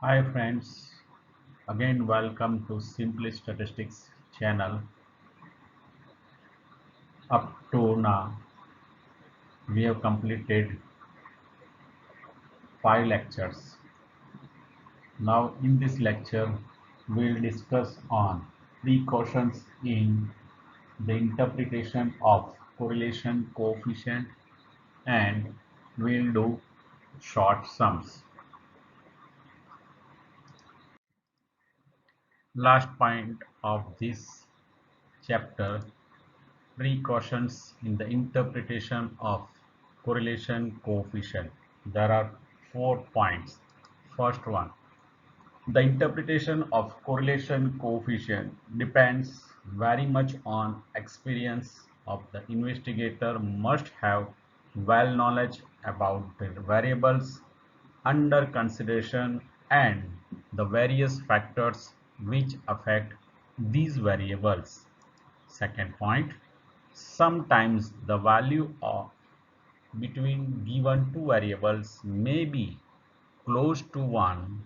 Hi friends, again welcome to Simply Statistics channel. Up to now, we have completed 5 lectures. Now in this lecture, we'll discuss on precautions in the interpretation of correlation coefficient and we'll do short sums. Last point of this chapter, precautions in the interpretation of correlation coefficient. There are 4 points. First one, the interpretation of correlation coefficient depends very much on experience of the investigator must have well knowledge about the variables under consideration and the various factors which affect these variables. Second point, sometimes the value of between given two variables may be close to 1.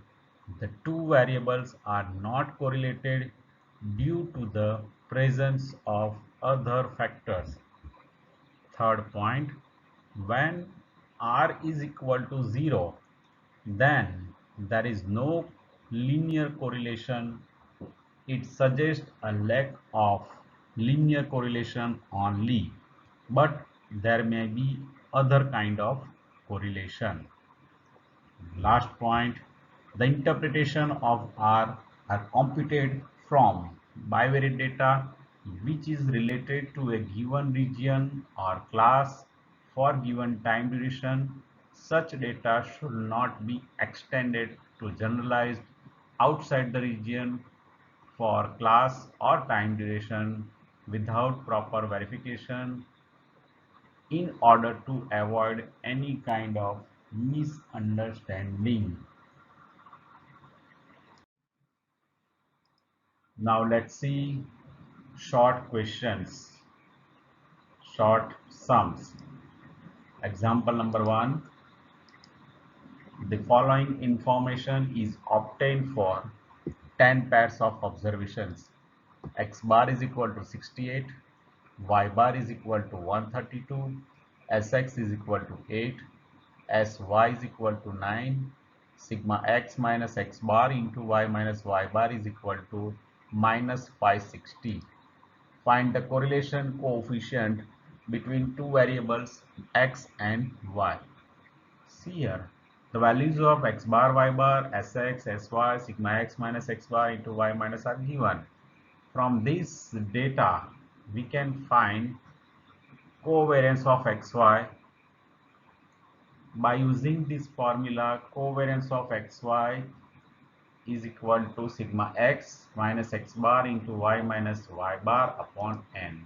The two variables are not correlated due to the presence of other factors. Third point, when r is equal to 0, then there is no linear correlation. It suggests a lack of linear correlation only, but there may be other kind of correlation. Last point, the interpretation of R are computed from bivariate data which is related to a given region or class for given time duration. Such data should not be extended to generalized outside the region for class or time duration without proper verification in order to avoid any kind of misunderstanding. Now let's see short questions, short sums. Example number 1. The following information is obtained for 10 pairs of observations. X bar is equal to 68, Y bar is equal to 132, Sx is equal to 8, Sy is equal to 9, sigma x minus x bar into y minus y bar is equal to minus 560. Find the correlation coefficient between two variables x and y. See here, the values of x bar, y bar, sx, sy, sigma x minus x bar into y minus are given. From this data, we can find covariance of xy by using this formula. Covariance of xy is equal to sigma x minus x bar into y minus y bar upon n.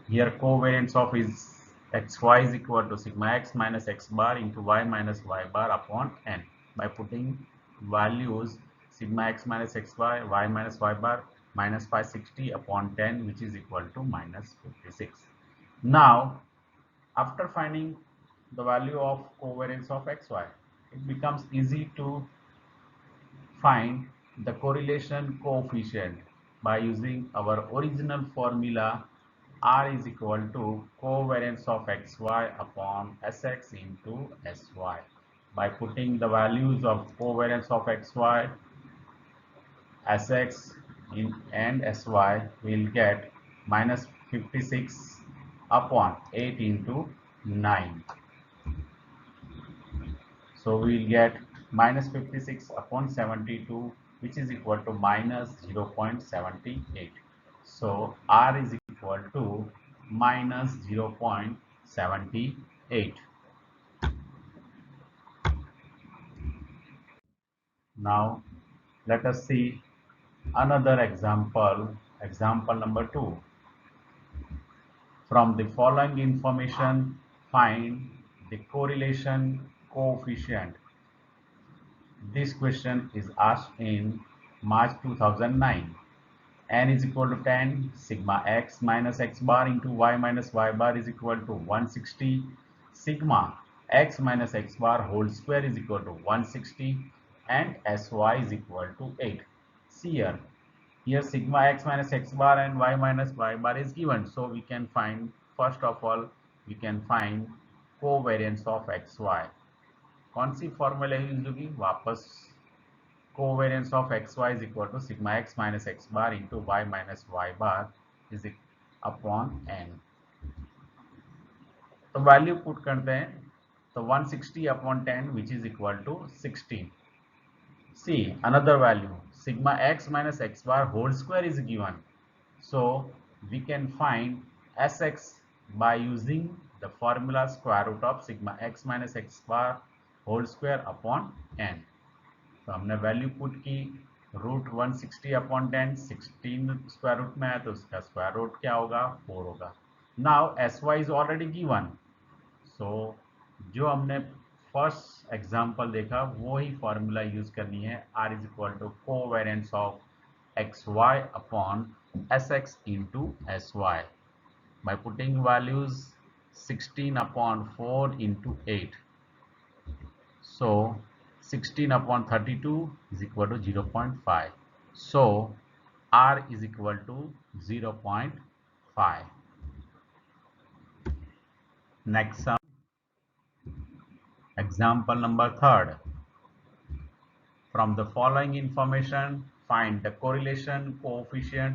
Here covariance of is xy is equal to sigma x minus x bar into y minus y bar upon n. By putting values sigma x minus x bar, y minus y bar minus 560 upon 10, which is equal to minus 56. Now after finding the value of covariance of xy, it becomes easy to find the correlation coefficient by using our original formula. R is equal to covariance of xy upon Sx into Sy. By putting the values of covariance of xy, Sx in and Sy, we'll get minus 56 upon 8 into 9. So we'll get minus 56 upon 72, which is equal to minus 0.78. So R is equal to minus 0.78. Now let us see another example, example number 2. From the following information, find the correlation coefficient. This question is asked in March 2009. N is equal to 10, sigma x minus x bar into y minus y bar is equal to 160, sigma x minus x bar whole square is equal to 160 and sy is equal to 8. See here sigma x minus x bar and y minus y bar is given, so we can find, first of all we can find covariance of xy. कौन सी formula use होगी, वापस covariance of xy is equal to sigma x minus x bar into y minus y bar is upon n. तो value put करते हैं, तो 160 upon 10 which is equal to 16. See another value, sigma x minus x bar whole square is given, so we can find sx by using the formula square root of sigma x minus x bar whole square upon n. तो हमने value put की, root 160 upon 10, 16 square root में है तो उसका square root क्या होगा, 4 होगा. Now S Y is already given, so जो हमने फर्स्ट एग्जांपल देखा वो ही फॉर्मूला यूज करनी है, R is equal to covariance of X Y upon S X into S Y by putting values 16 upon 4 into 8. So 16 upon 32 is equal to 0.5. So R is equal to 0.5. Next sum, example number 3rd. From the following information, find the correlation coefficient.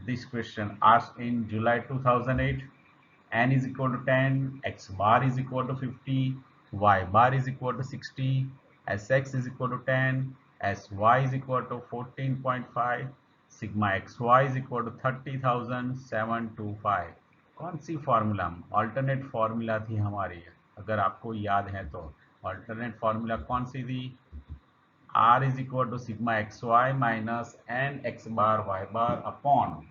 This question asked in July 2008. N is equal to 10, X bar is equal to 50, Y bar is equal to 60, Sx is equal to 10, Sy is equal to 14.5, sigma xy is equal to 30,725. कौन सी formula, alternate formula थी हमारी, अगर आपको याद है तो alternate formula कौन सी थी, R is equal to sigma xy minus n x bar y bar upon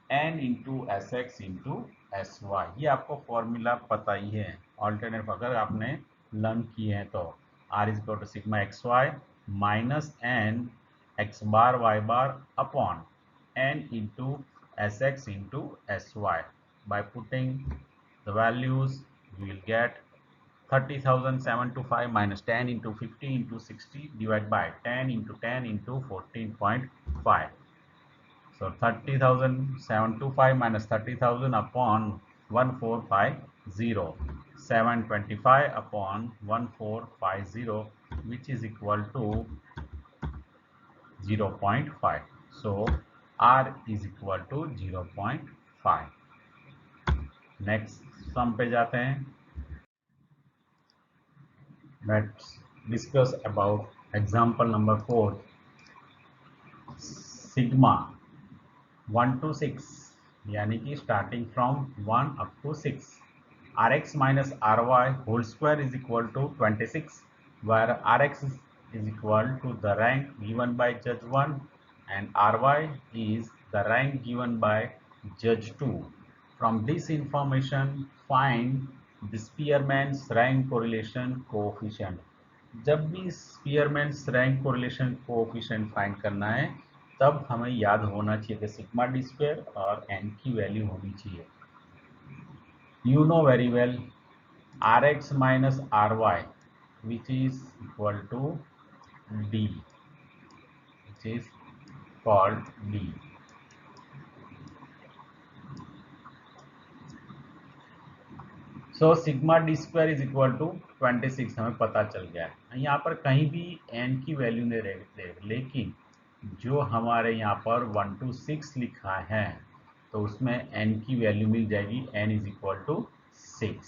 n into sx into sy. ये आपको फॉर्मूला पता ही है, ऑल्टरनेट अगर आपने लर्न किए हैं तो. R is equal to sigma xy minus n x bar y bar upon n into sx into sy. By putting the values we will get 30,725 minus 10 into 50 into 60 divided by 10 into 10 into 14.5. So 30,725 minus 30,000 upon 1450, 725 upon 1450, which is equal to 0.5. So R is equal to 0.5. Next sum पे जाते हैं. Let's discuss about example number 4. Sigma 1 to 6, यानी कि starting from 1 up to 6, Rx minus Ry whole square is equal to 26, where Rx is equal to the rank given by judge 1 and Ry is the rank given by judge 2. From this information, find the Spearman's rank correlation coefficient. जब भी Spearman's rank correlation coefficient find करना है तब हमें याद होना चाहिए कि सिग्मा डी स्क्वायर और n की वैल्यू होनी चाहिए. You know very well Rx minus Ry which is equal to D, which is called D. So sigma D square is equal to 26 हमें पता चल गया है. यहाँ पर कहीं भी n की वैल्यू नहीं रहे, लेकिन जो हमारे यहाँ पर 1 to 6 लिखा है तो उसमें n की वैल्यू मिल जाएगी, n is equal to 6.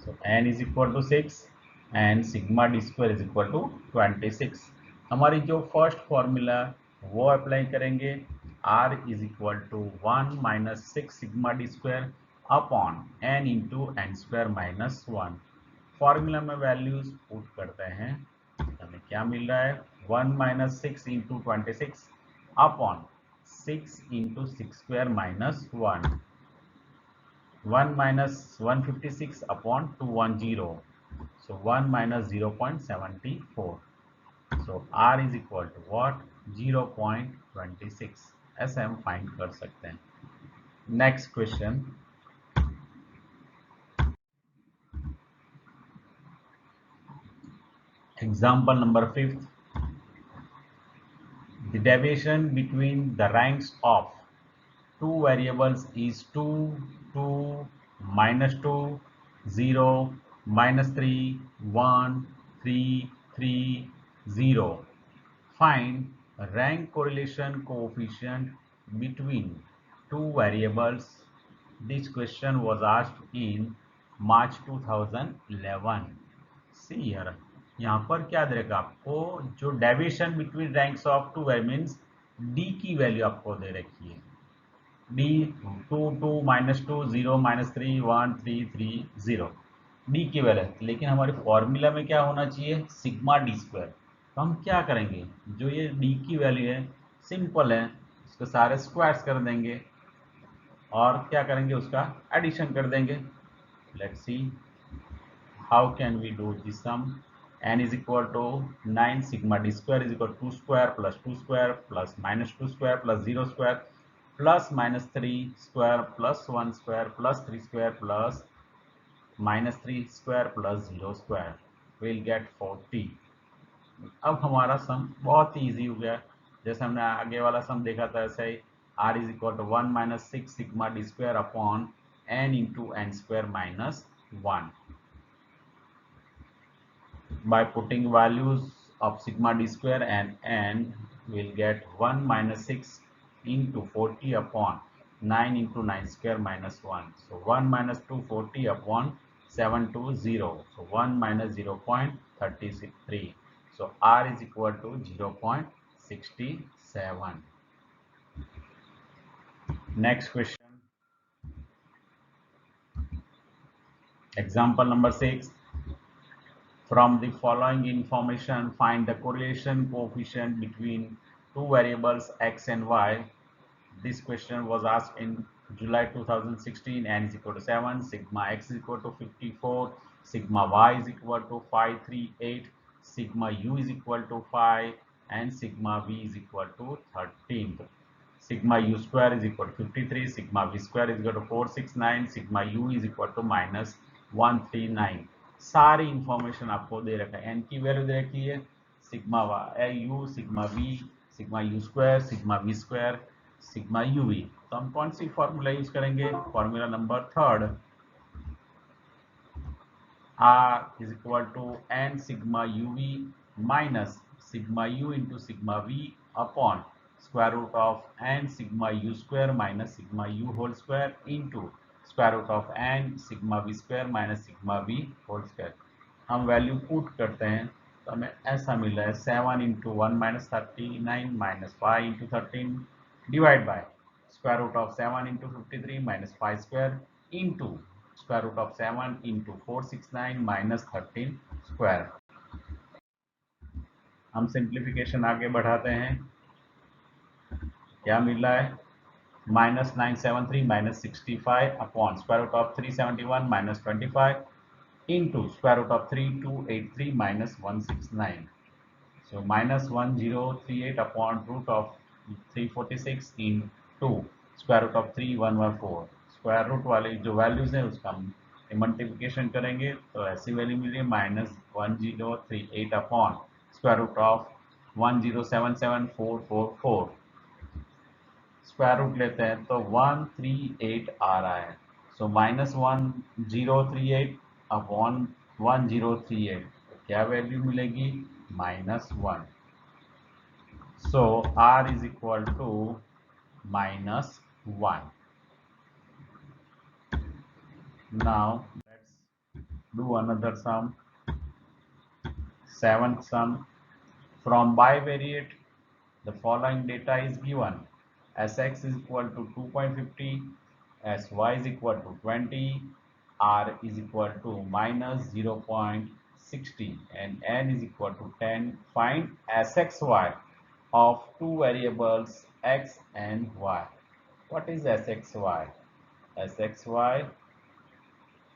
So n is equal to 6 and sigma D square is equal to 26. हमारी जो फर्स्ट फॉर्मूला वो अप्लाई करेंगे, r is equal to 1 minus 6 sigma D square upon n into N square minus 1. Formula में values put करते हैं, हमें क्या मिल रहा है, 1 minus 6 into 26 upon 6 into 6 square minus 1, 1 minus 156 upon 210, so 1 minus 0.74. so R is equal to what, 0.26. ऐसे हम फाइंड कर सकते हैं. Next question, Example number 5. The deviation between the ranks of two variables is 2, 2, -2, 0, -3, 1, 3, 3, 0. Find rank correlation coefficient between two variables. This question was asked in March 2011. See here, यहाँ पर क्या दे रखा आपको, जो deviation between ranks of two means D की value आपको दे रखी है, डी 2, 2, -2, 0, -3, 1, 3, 3, 0 डी की वैल्यू, लेकिन हमारे फॉर्मूला में क्या होना चाहिए, सिग्मा डी स्क्वायर। तो हम क्या करेंगे, जो ये डी की वैल्यू है सिंपल है, उसके सारे स्क्वायर्स कर देंगे और क्या करेंगे, उसका एडिशन कर देंगे। Let's see how can we do this sum. N is equal to 9 sigma d square is equal to 2 square plus 2 square plus minus 2 square plus 0 square plus minus 3 square plus 1 square plus 3 square plus minus 3 square plus 0 square will get 40. अब हमारा सम बहुत ही easy हो गया, जैसे हमने आगे वाला सम देखा था ऐसे ही। r is equal to 1 minus 6 sigma d square upon n into n square minus 1. By putting values of sigma d square and n, will get 1 minus 6 into 40 upon 9 into 9 square minus 1. So 1 minus 240 upon 720. So 1 minus 0.33. So r is equal to 0.67. Next question. Example number 6. From the following information, find the correlation coefficient between two variables x and y. This question was asked in July 2016. N is equal to 7, sigma x is equal to 54, sigma y is equal to 538, sigma u is equal to 5, and sigma v is equal to 13. Sigma u square is equal to 53, sigma v square is equal to 469, sigma u is equal to -139. सारी information आपको दे रखा है, N की value दे रखी है, sigma U, sigma V, sigma U square, sigma V square, sigma U V. तो हम कौन सी फॉर्मूला यूज करेंगे, formula number 3, R is equal to N sigma U V minus sigma U into sigma V upon square root of N sigma U square minus sigma U whole square into square root of N sigma V square minus sigma V whole square. हम value put करते हैं तो हमें ऐसा मिल रहा है 7 into 1 minus 39 minus 5 into 13 divide by square root of 7 into 53 minus 5 square into square root of 7 into 469 minus 13 square. हम सिंप्लीफिकेशन आगे बढ़ाते हैं, क्या मिल रहा है, -973 minus 65 upon square root of 371 minus 25 into square root of 3283 minus 169. So -1038 upon root of 346 into square root of 3114. Square root वाले जो वैल्यूज हैं उसका हम मल्टीप्लिकेशन करेंगे तो ऐसी वैल्यू मिली -1038 upon square root of 1077444। Square root लेते हैं तो 138 आ रहा है। सो -1038 अपॉन 1038, तो क्या वैल्यू मिलेगी, -1। So r is equal to -1। Now let's do another sum, 7th sum. From bivariate, the following data is given. Sx is equal to 2.50, Sy is equal to 20, R is equal to -0.60, and N is equal to 10. Find Sxy of two variables x and y. What is Sxy? Sxy,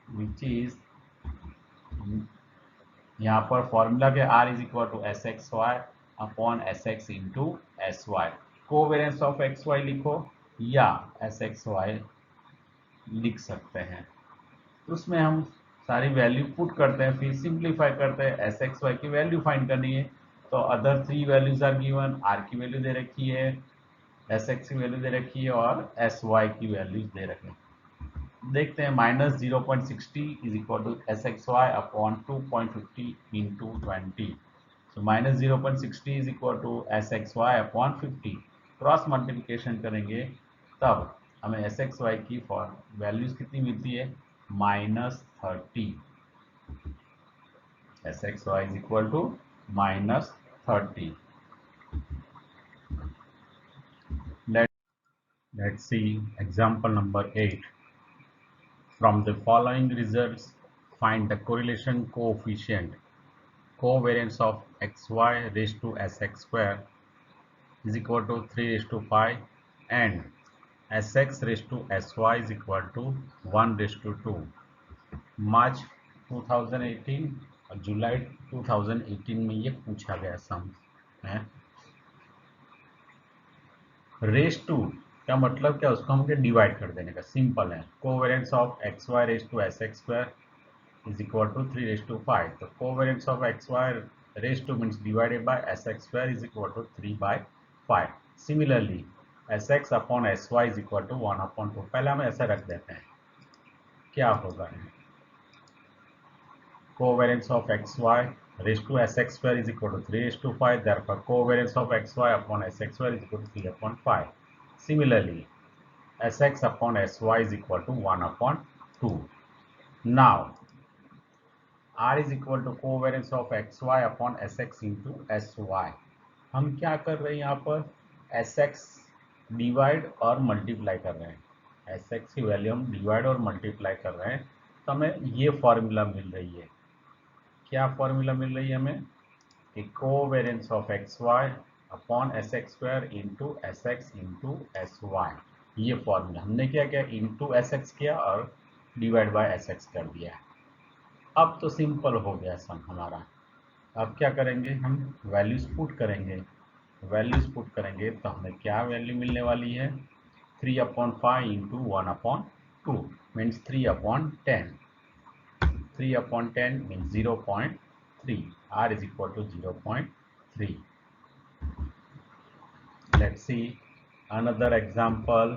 which is यहाँ पर formula के r is equal to S X Y upon S X into S Y. Covariance of X Y लिखो या S X Y लिख सकते हैं। तो उसमें हम सारी वैल्यू पुट करते हैं, फिर सिंप्लीफाई करते हैं, एस एक्स वाई की वैल्यू फाइंड करनी है। तो other three values are given, R की वैल्यू दे रखी है, एस एक्स की वैल्यू दे रखी है और एस वाई की वैल्यूज दे रखी है। देखते हैं -0.60 is equal to S X Y upon 2.50 into 20। So -0.60 is equal to S X Y upon 50। Cross multiplication करेंगे तब हमें एस एक्स वाई की फॉर वैल्यूज कितनी मिलती है, -30। S X Y is equal to -30। Let's see example number 8. From the following results, find the correlation coefficient. Covariance of xy raised to sx square is equal to 3 raised to 5 and sx raised to sy is equal to 1 raised to 2. मार्च 2018 और जुलाई 2018 में ये पूछा गया सम है। Raise to का मतलब क्या, उसको हमको डिवाइड कर देने का, सिंपल है। Covariance of X Y raise to S X square is equal to 3 raise to 5। तो covariance of X Y raise to means divided by S X square is equal to 3/5। Similarly S X upon S Y is equal to 1/2। पहले हम ऐसा रख देते हैं, क्या होगा, covariance of xy raised to sx square is equal to 3 raised to 5. Therefore, covariance of xy upon sx square is equal to 3/5. Similarly, sx upon sy is equal to 1/2. Now, r is equal to covariance of xy upon sx into sy. हम क्या कर रहे हैं यहाँ पर, sx divide और multiply कर रहे हैं, sx की वैल्यू हम डिवाइड और मल्टीप्लाई कर रहे हैं, तो हमें ये फॉर्मूला मिल रही है। क्या फॉर्मूला मिल रही है हमें, कि covariance of X Y upon S X square into S X into S Y. ये फॉर्मूला हमने क्या किया, इंटू एस एक्स किया और डिवाइड बाय एस एक्स कर दिया। अब तो सिंपल हो गया सम हमारा। अब क्या करेंगे, हम वैल्यूज पुट करेंगे। वैल्यूज पुट करेंगे तो हमें क्या वैल्यू मिलने वाली है, 3/5 into 1/2 means 3/10। 3/10 means 0.3. R is equal to 0.3. Let's see another example.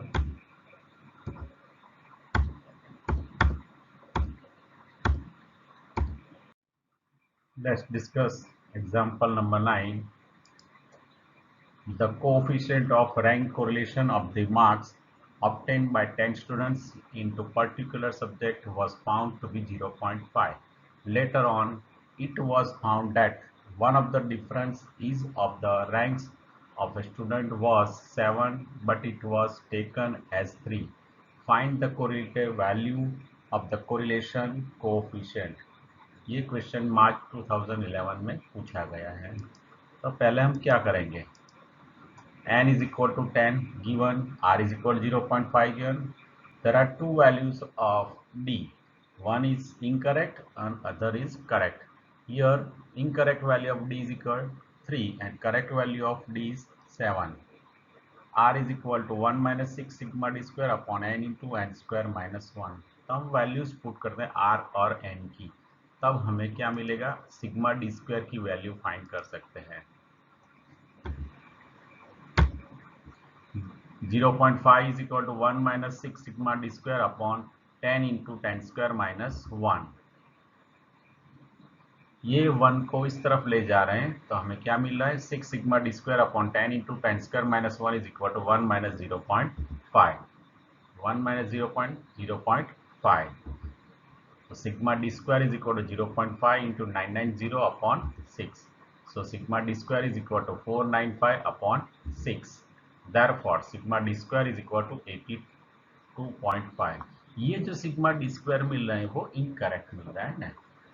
Let's discuss example number 9. The coefficient of rank correlation of the marks obtained by 10 students into particular subject was found to be 0.5. Later on, it was found that one of the difference is of the ranks of a student was 7, but it was taken as 3. Find the correlative value of the correlation coefficient. ये question मार्च 2011 में पूछा गया है। तो पहले हम क्या करेंगे, n is equal to 10 given, r is equal to 0.5 given. There are two values of d, one is incorrect and other is correct. Here incorrect value of d is equal to 3 and correct value of d is 7. r is equal to 1 minus 6 sigma d square upon n into n square minus 1. तो हम values put करते हैं r और n की, तब हमें क्या मिलेगा, सिग्मा डी स्क्वायर की वैल्यू फाइंड कर सकते हैं। 0.5 is equal to 1 minus 6 sigma d square upon 10 into 10 square minus 1. ये 1 को इस तरफ ले जा रहे हैं तो हमें क्या मिल रहा है, 6 sigma D square upon 10 into 10 square minus 1 is equal to 1 minus 0.5। 1 minus 0.5, तो sigma D square is equal to 0.5 into 990 upon 6। So sigma D square is equal to 495 upon 6। Therefore, sigma d square is equal to 82.5। ये जो sigma D square मिल रहा है वो incorrect मिल रहा है ना,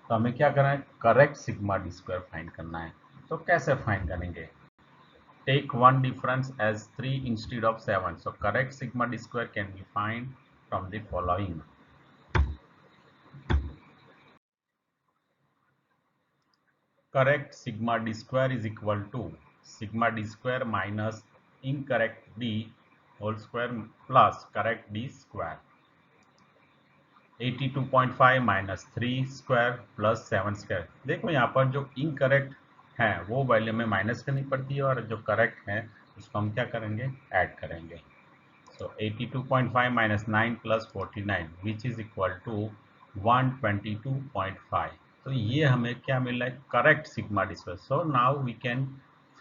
तो हमें क्या करना है, correct sigma D square find करना है। तो कैसे फाइंड करेंगे, take one difference as 3 instead of 7। So correct sigma D square can be find from the following. Correct sigma d square is equal to sigma d square minus incorrect d whole square plus correct d square. 82.5 minus 3 square plus 7 square. देखो यहाँ पर जो incorrect है वो value में minus करनी पड़ती है और जो करेक्ट है उसको हम क्या करेंगे, ऐड करेंगे। So 82.5 minus 9 plus 49 which is equal to 122.5। तो ये हमें क्या मिल रहा है, correct sigma D square. So now we can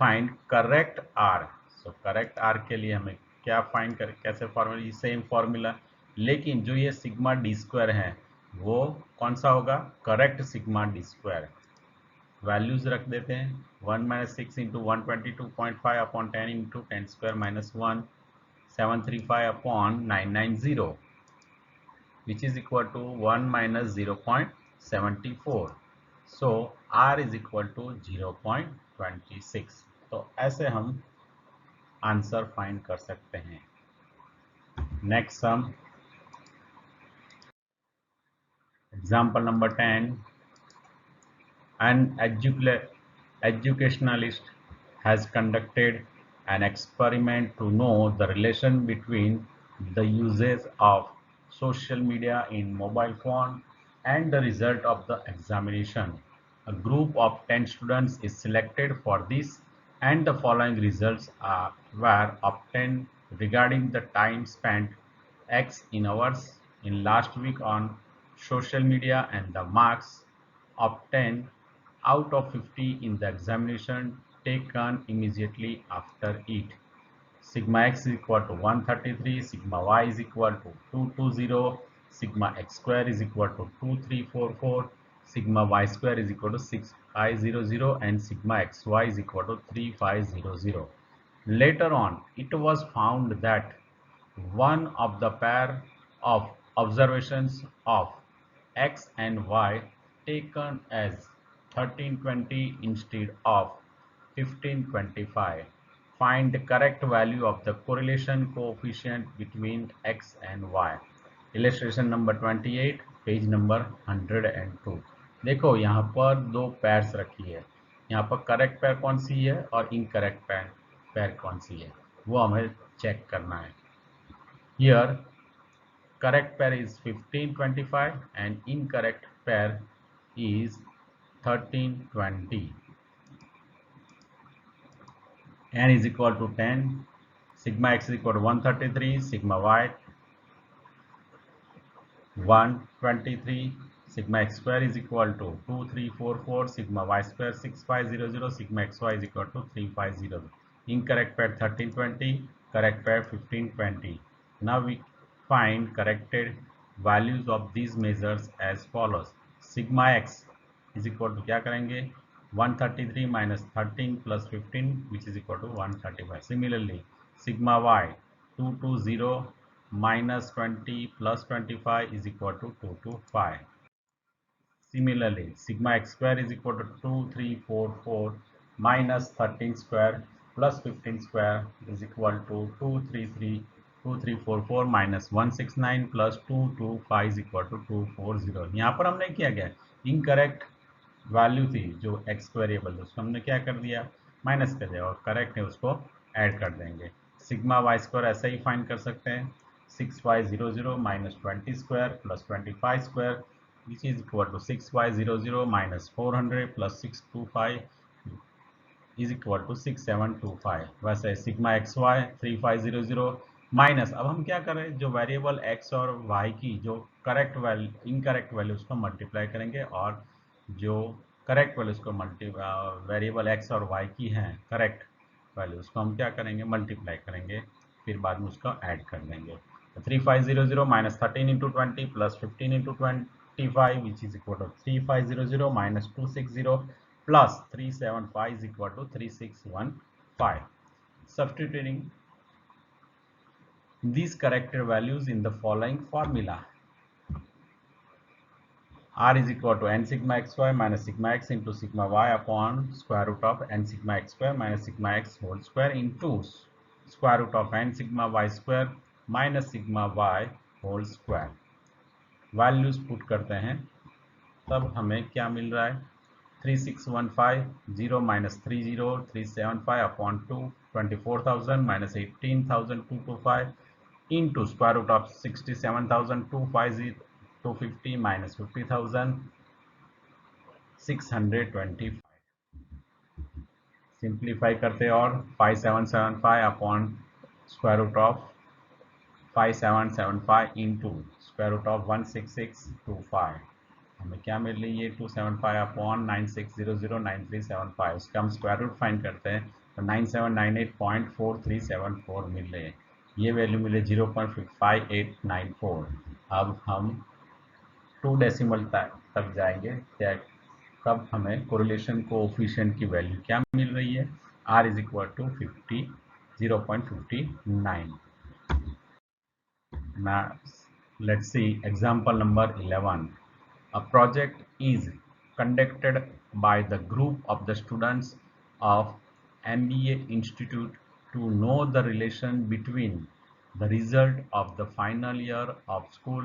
find correct R. So correct R के लिए हमें क्या फाइंड कर, कैसे फॉर्मूला, सेम फॉर्मूला, लेकिन जो ये सिग्मा डी स्क्वायर है वो कौन सा होगा, correct sigma D square. Values रख देते हैं, 1 minus 6 into 122.5 upon 10 into 10 square minus 1, 735 upon 990 which is equal to 1 minus 0.74। so r is equal to 0.26। तो ऐसे हम आंसर फाइंड कर सकते हैं। Next sum, example number 10। An educationalist has conducted an experiment to know the relation between the usage of social media in mobile phone and the result of the examination. A group of 10 students is selected for this, and the following results were obtained regarding the time spent X in hours in last week on social media and the marks obtained out of 50 in the examination taken immediately after it. Sigma x is equal to 133, sigma y is equal to 220, sigma x square is equal to 2344, sigma y square is equal to 6500, and sigma xy is equal to 3500. Later on, it was found that one of the pair of observations of x and y taken as 1320 instead of 1525. Find the correct value of the correlation coefficient between x and y. Illustration number 28, page number 102। देखो यहाँ पर दो pairs रखी है, यहाँ पर correct पैर कौन सी है और इनकरेक्ट पैर कौन सी है वो हमें चेक करना है। Here correct pair is 1525 and incorrect pair is 1320. N is equal to 10, sigma x is equal to 133, sigma y 123, sigma x square is equal to 2344, sigma y square 6500, sigma xy is equal to 350. Incorrect pair 1320, correct pair 1520. Now we find corrected values of these measures as follows. Sigma x is equal to क्या करेंगे, 133 minus 13 plus 15 which is equal to 135. Similarly, sigma y 220 minus 20 plus 25 is equal to 225. Similarly, sigma x square is equal to 2344 minus 13 square plus 15 square is equal to 2344 minus 169 plus 225 is equal to 240। यहाँ पर हमने क्या किया, incorrect value थी जो x variable उसको हमने क्या कर दिया, माइनस कर दिया, और करेक्ट है उसको ऐड कर देंगे। सिग्मा वाई स्क्वायर ऐसे ही फाइंड कर सकते हैं, 6500 minus 20 square plus 25 square which is equal to 6500 minus 400 plus 625 is equal to 6725। वैसे सिग्मा एक्स वाई 3500 माइनस, अब हम क्या करें, जो वेरिएबल x और y की जो करेक्ट वैल्यू इनकरेक्ट वैल्यू उसको मल्टीप्लाई करेंगे, और जो करेक्ट वैल्यू उसको वेरिएबल x और y की हैं करेक्ट वैल्यू उसको हम क्या करेंगे, मल्टीप्लाई करेंगे, फिर बाद में उसको ऐड कर देंगे। 3500 minus 13 into 20 plus 15 into 25 which is equal to 3500 minus 260 plus 375 is equal to 3615. Substituting these corrected values in the following formula. R is equal to n sigma xy minus sigma x into sigma y upon square root of n sigma x square minus sigma x whole square into square root of n sigma y square minus sigma y whole square. Values put करते हैं तब हमें क्या मिल रहा है, 3615 0 minus 30 375 upon 2 24,000 minus 18,225 into square root of 67,250 250 minus 50,000, 625. Simplify करते और 5775 upon square root of 5775 into square root of 16625, हमें क्या मिल रही है 275 अपॉन 96009375, उसका हम स्क्वायर रूट फाइंड करते हैं तो 9798.4374 मिल रहे हैं। ये वैल्यू मिले 0.5894। अब हम 2 डेसिमल तक जाएंगे, कब हमें कोरिलेशन कोएफिशिएंट की वैल्यू क्या मिल रही है, r is equal to 0.59। Now let's see example number 11. A project is conducted by the group of the students of MBA Institute to know the relation between the result of the final year of school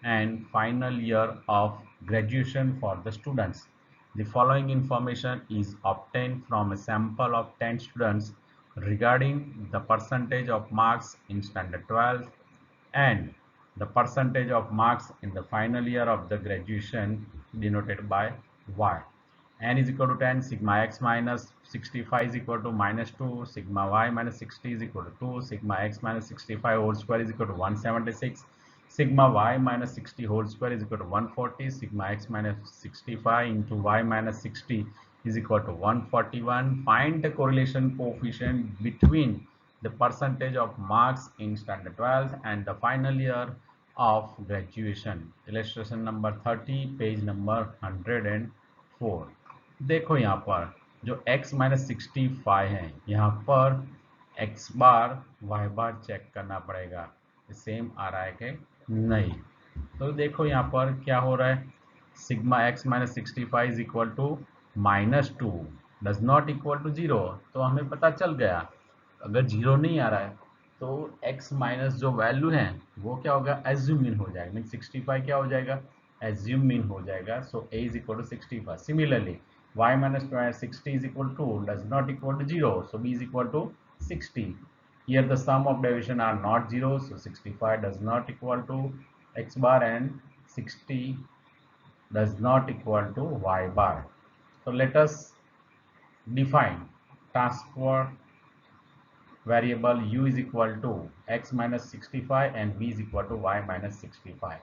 and final year of graduation for the students. The following information is obtained from a sample of 10 students regarding the percentage of marks in standard 12 and the percentage of marks in the final year of the graduation denoted by y. N is equal to 10, sigma x minus 65 is equal to minus 2, sigma y minus 60 is equal to 2, sigma x minus 65 whole square is equal to 176, sigma y minus 60 whole square is equal to 140, sigma x minus 65 into y minus 60 is equal to 141. Find the correlation coefficient between the percentage of marks in standard 12 and the final year of graduation. Illustration number 30, page number 104. देखो यहाँ पर जो x minus 65 है, यहाँ पर x बार y बार check करना पड़ेगा same आ रहा है कि नहीं। तो देखो यहाँ पर क्या हो रहा है, sigma x minus 65 is equal to minus 2 does not equal to 0, तो हमें पता चल गया अगर 0 नहीं आ रहा है तो x माइनस जो वैल्यू है वो क्या होगा, एज्यूम मीन हो जाएगा, मीन 65 क्या हो जाएगा, एज्यूम मीन हो जाएगा। So a is equal to 65। Similarly y minus 60 is equal to does not equal to 0, so b is equal to 60. Here the sum of division are not 0, so 65 does not equal to x bar and 60 does not equal to y bar. So let us define transfer variable u is equal to x minus 65 and v is equal to y minus 65.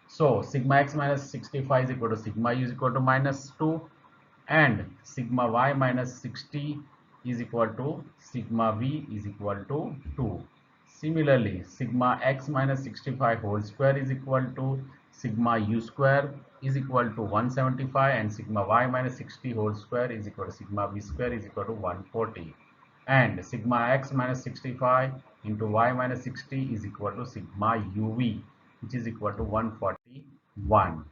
So sigma x minus 65 is equal to sigma u is equal to minus 2 and sigma y minus 60 is equal to sigma v is equal to 2. Similarly, sigma x minus 65 whole square is equal to sigma u square is equal to 175 and sigma y minus 60 whole square is equal to sigma v square is equal to 140. And sigma x minus 65 into y minus 60 is equal to sigma uv, which is equal to 141.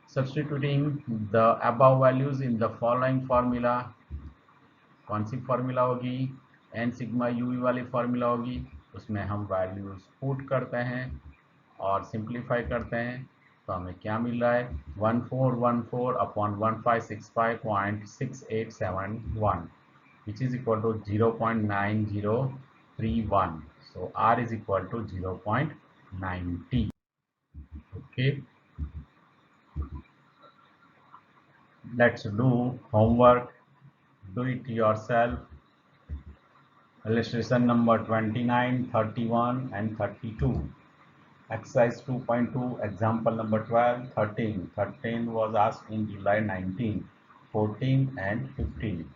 Substituting the above values in the following formula, कौन सी formula होगी, N sigma UV वाली formula होगी, उसमें हम values put करते हैं और सिंप्लीफाई करते हैं तो हमें क्या मिल रहा है 1414 upon 1565.6871 which is equal to 0.9031. So r is equal to 0.90. Okay, let's do homework, do it yourself. Illustration number 29, 31 and 32. Exercise 2.2, example number 12, 13. 13 was asked in July 19, 14 and 15.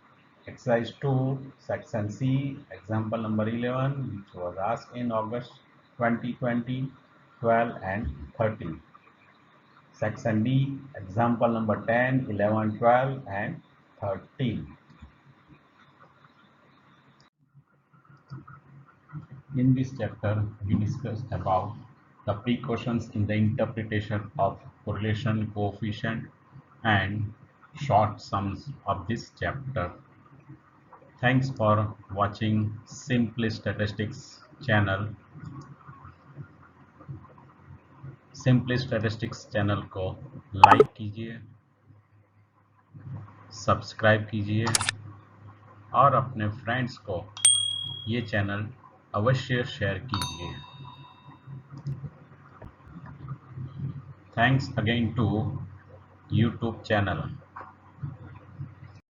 Exercise 2, section C, example number 11, which was asked in August 2020, 12 and 13. Section D, example number 10, 11, 12 and 13. In this chapter, we discussed about the precautions in the interpretation of correlation coefficient and short sums of this chapter. Thanks for watching Simply Statistics channel. Simply Statistics channel को like कीजिए, subscribe कीजिए और अपने friends को ये channel अवश्य share कीजिए। Thanks again to YouTube channel.